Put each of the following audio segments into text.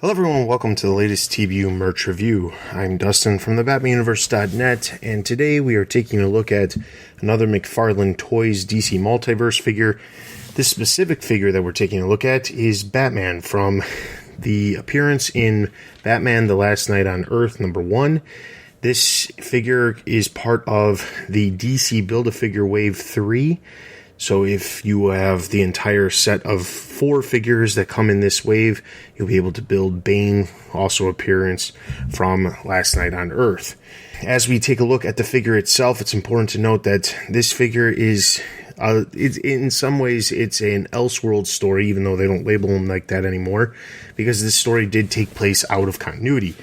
Hello everyone, welcome to the latest TBU merch review. I'm Dustin from the BatmanUniverse.net, and today we are taking a look at another McFarlane Toys DC Multiverse figure. This specific figure that we're taking a look at is Batman from the appearance in Batman The Last Night on Earth #1. This figure is part of the DC Build-A-Figure Wave 3. So if you have the entire set of 4 figures that come in this wave, you'll be able to build Bane, also appearance from Last Night on Earth. As we take a look at the figure itself, it's important to note that this figure is, in some ways, it's an Elseworld story, even though they don't label them like that anymore, because this story did take place out of continuity.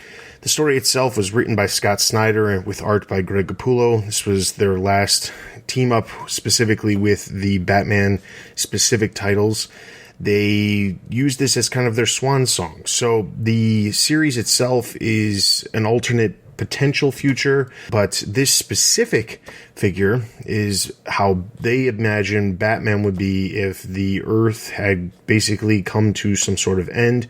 The story itself was written by Scott Snyder with art by Greg Capullo. This was their last team up specifically with the Batman specific titles. They used this as kind of their swan song. So the series itself is an alternate potential future, but this specific figure is how they imagine Batman would be if the Earth had basically come to some sort of end.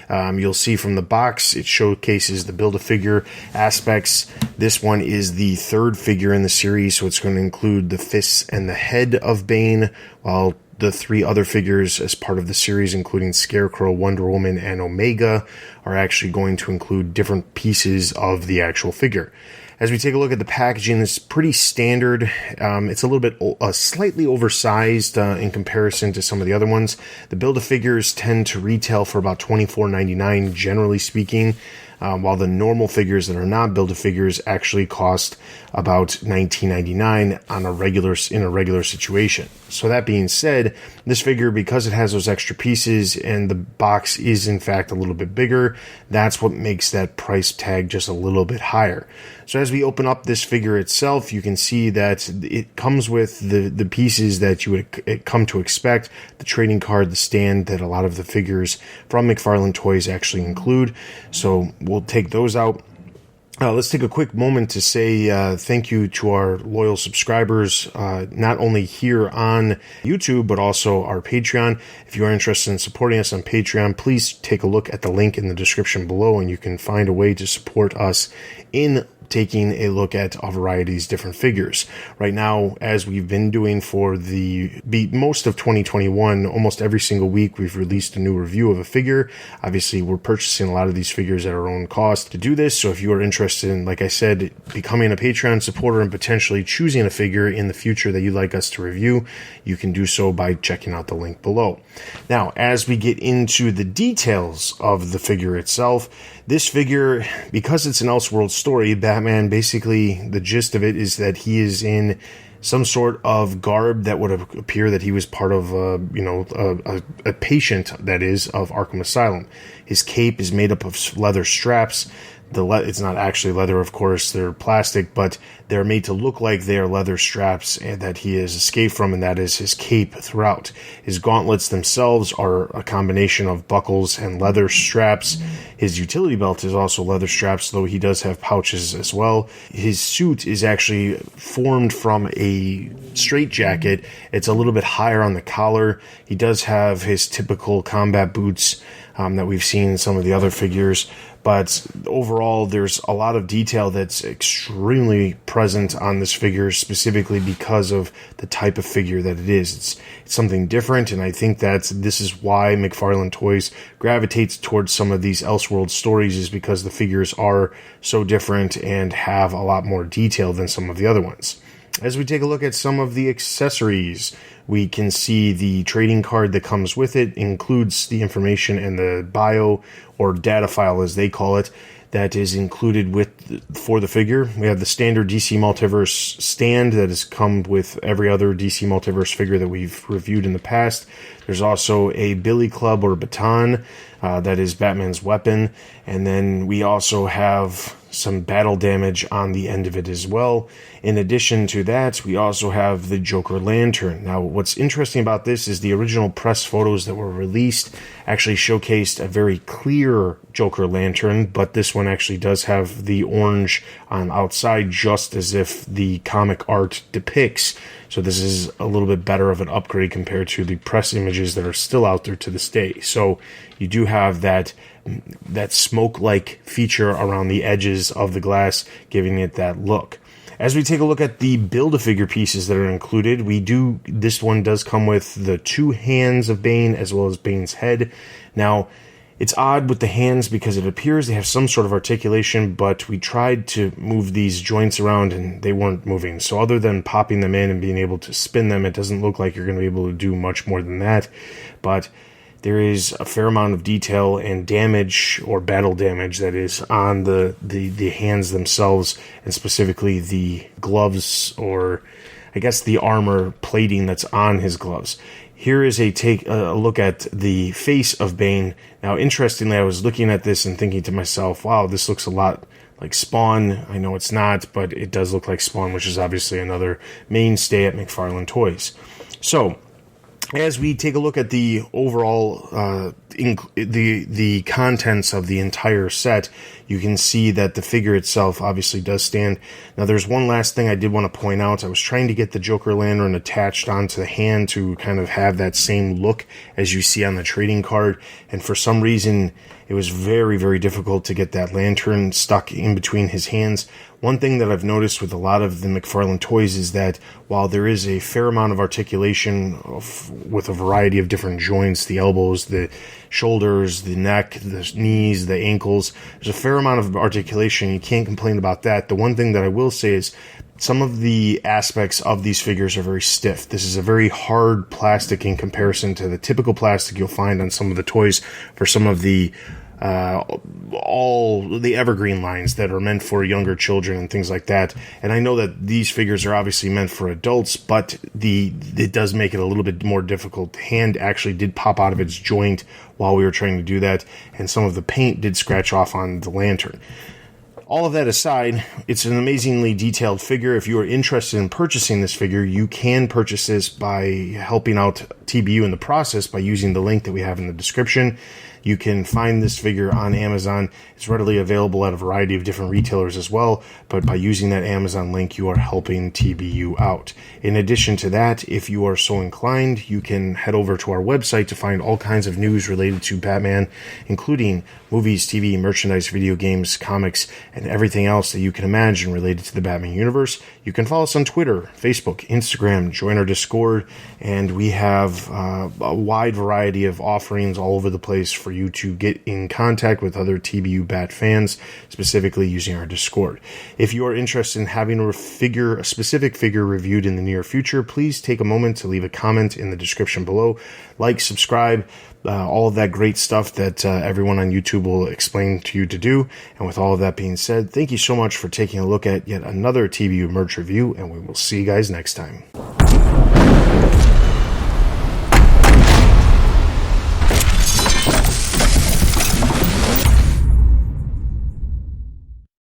You'll see from the box, it showcases the Build-A-Figure aspects. This one is the 3rd figure in the series, so it's going to include the fists and the head of Bane, while the 3 other figures as part of the series, including Scarecrow, Wonder Woman, and Omega, are actually going to include different pieces of the actual figure. As we take a look at the packaging, it's pretty standard. It's a little bit slightly oversized in comparison to some of the other ones. The Build-A-Figures tend to retail for about $24.99, generally speaking, while the normal figures that are not Build-A-Figures actually cost about $19.99 in a regular situation. So that being said, this figure, because it has those extra pieces and the box is in fact a little bit bigger, that's what makes that price tag just a little bit higher. So as we open up this figure itself, you can see that it comes with the pieces that you would come to expect, the trading card, the stand that a lot of the figures from McFarlane Toys actually include. So we'll take those out. Let's take a quick moment to say thank you to our loyal subscribers, not only here on YouTube, but also our Patreon. If you are interested in supporting us on Patreon, please take a look at the link in the description below, and you can find a way to support us in taking a look at a variety of these different figures. Right now, as we've been doing for most of 2021, almost every single week we've released a new review of a figure. Obviously, we're purchasing a lot of these figures at our own cost to do this, so if you are interested in, like I said, becoming a Patreon supporter and potentially choosing a figure in the future that you'd like us to review, you can do so by checking out the link below. Now, as we get into the details of the figure itself, this figure, because it's an Elseworld story, Batman, basically, the gist of it is that he is in some sort of garb that would appear that he was part of, a patient, that is, of Arkham Asylum. His cape is made up of leather straps. It's not actually leather, of course, they're plastic, but they're made to look like they are leather straps and that he has escaped from, and that is his cape throughout. His gauntlets themselves are a combination of buckles and leather straps. His utility belt is also leather straps, though he does have pouches as well. His suit is actually formed from a straitjacket. It's a little bit higher on the collar. He does have his typical combat boots that we've seen in some of the other figures. But overall, there's a lot of detail that's extremely present on this figure, specifically because of the type of figure that it is. It's something different, and I think that this is why McFarlane Toys gravitates towards some of these Elseworld stories, is because the figures are so different and have a lot more detail than some of the other ones. As we take a look at some of the accessories, we can see the trading card that comes with it includes the information and the bio, or data file as they call it, that is included for the figure. We have the standard DC Multiverse stand that has come with every other DC Multiverse figure that we've reviewed in the past. There's also a billy club or baton that is Batman's weapon, and then we also have some battle damage on the end of it as well. In addition to that, we also have the Joker Lantern. Now, what's interesting about this is the original press photos that were released actually showcased a very clear Joker Lantern, but this one actually does have the orange on outside, just as if the comic art depicts. So this is a little bit better of an upgrade compared to the press images that are still out there to this day. So you do have that that smoke-like feature around the edges of the glass, giving it that look. As we take a look at the Build-A-Figure pieces that are included, this one does come with the 2 hands of Bane as well as Bane's head. Now, it's odd with the hands because it appears they have some sort of articulation, but we tried to move these joints around and they weren't moving. So other than popping them in and being able to spin them, it doesn't look like you're going to be able to do much more than that. But there is a fair amount of detail and damage, or battle damage, that is on the hands themselves, and specifically the gloves, or I guess the armor plating that's on his gloves. Here is a look at the face of Bane. Now, interestingly, I was looking at this and thinking to myself, wow, this looks a lot like Spawn. I know it's not, but it does look like Spawn, which is obviously another mainstay at McFarlane Toys. So, as we take a look at the overall the contents of the entire set, you can see that the figure itself obviously does stand. Now, there's one last thing I did want to point out. I was trying to get the Joker Lantern attached onto the hand to kind of have that same look as you see on the trading card, and for some reason it was very, very difficult to get that lantern stuck in between his hands. One thing that I've noticed with a lot of the McFarlane toys is that while there is a fair amount of articulation with a variety of different joints, the elbows, the shoulders, the neck, the knees, the ankles, there's a fair amount of articulation. You can't complain about that. The one thing that I will say is some of the aspects of these figures are very stiff. This is a very hard plastic in comparison to the typical plastic you'll find on some of the toys for some of the all the evergreen lines that are meant for younger children and things like that. And I know that these figures are obviously meant for adults, but it does make it a little bit more difficult. The hand actually did pop out of its joint while we were trying to do that, and some of the paint did scratch off on the lantern. All of that aside, it's an amazingly detailed figure. If you are interested in purchasing this figure, you can purchase this by helping out TBU in the process by using the link that we have in the description. You can find this figure on Amazon. It's readily available at a variety of different retailers as well, but by using that Amazon link, you are helping TBU out. In addition to that, if you are so inclined, you can head over to our website to find all kinds of news related to Batman, including movies, TV, merchandise, video games, comics, and everything else that you can imagine related to the Batman universe. You can follow us on Twitter, Facebook, Instagram, join our Discord, and we have a wide variety of offerings all over the place for you to get in contact with other TBU Bat fans, specifically using our Discord. If you are interested in having a specific figure reviewed in the near future, please take a moment to leave a comment in the description below. Like, subscribe, all of that great stuff that everyone on YouTube will explain to you to do. And with all of that being said, thank you so much for taking a look at yet another TBU merch review, and we will see you guys next time.